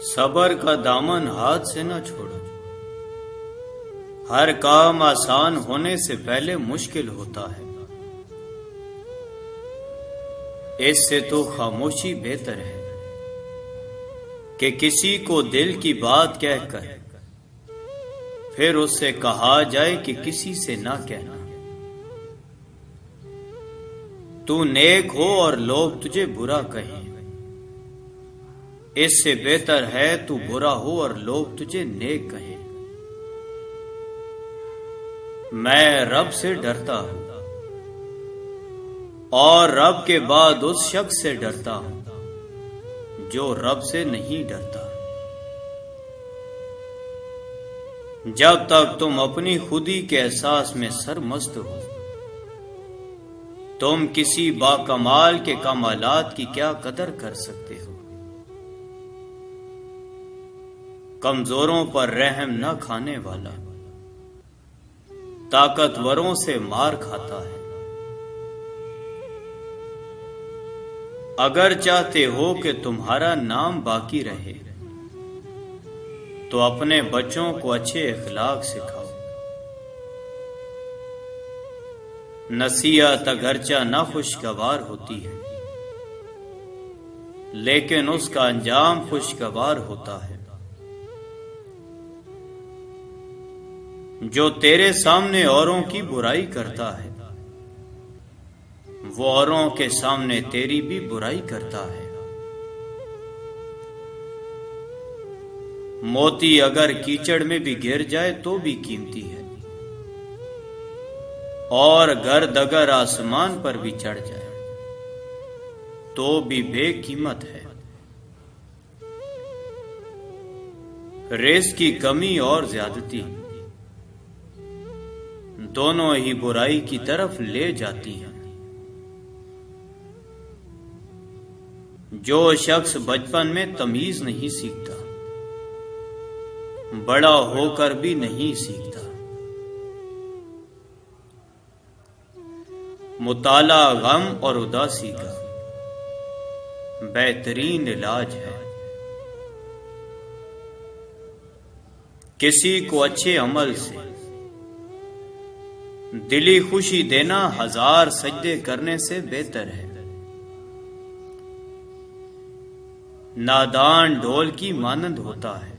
صبر کا دامن ہاتھ سے نہ چھوڑو، ہر کام آسان ہونے سے پہلے مشکل ہوتا ہے، اس سے تو خاموشی بہتر ہے کہ کسی کو دل کی بات کہہ کر پھر اس سے کہا جائے کہ کسی سے نہ کہنا۔ تو نیک ہو اور لوگ تجھے برا کہیں، اس سے بہتر ہے تو برا ہو اور لوگ تجھے نیک کہیں۔ میں رب سے ڈرتا ہوں اور رب کے بعد اس شخص سے ڈرتا ہوں جو رب سے نہیں ڈرتا۔ جب تک تم اپنی خودی کے احساس میں سرمست ہو، تم کسی باکمال کے کمالات کی کیا قدر کر سکتے ہو؟ کمزوروں پر رحم نہ کھانے والا طاقتوروں سے مار کھاتا ہے۔ اگر چاہتے ہو کہ تمہارا نام باقی رہے تو اپنے بچوں کو اچھے اخلاق سکھاؤ۔ نصیحت اگرچہ نہ خوشگوار ہوتی ہے لیکن اس کا انجام خوشگوار ہوتا ہے۔ جو تیرے سامنے اوروں کی برائی کرتا ہے وہ اوروں کے سامنے تیری بھی برائی کرتا ہے۔ موتی اگر کیچڑ میں بھی گر جائے تو بھی قیمتی ہے، اور گرد اگر آسمان پر بھی چڑھ جائے تو بھی بے قیمت ہے۔ رزق کی کمی اور زیادتی دونوں ہی برائی کی طرف لے جاتی ہیں۔ جو شخص بچپن میں تمیز نہیں سیکھتا بڑا ہو کر بھی نہیں سیکھتا۔ مطالعہ غم اور اداسی کا بہترین علاج ہے۔ کسی کو اچھے عمل سے دلی خوشی دینا 1000 سجدے کرنے سے بہتر ہے۔ نادان ڈھول کی مانند ہوتا ہے،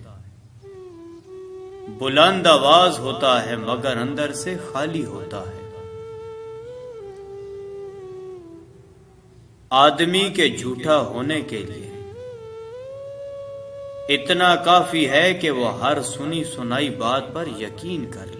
بلند آواز ہوتا ہے مگر اندر سے خالی ہوتا ہے۔ آدمی کے جھوٹا ہونے کے لیے اتنا کافی ہے کہ وہ ہر سنی سنائی بات پر یقین کر لے۔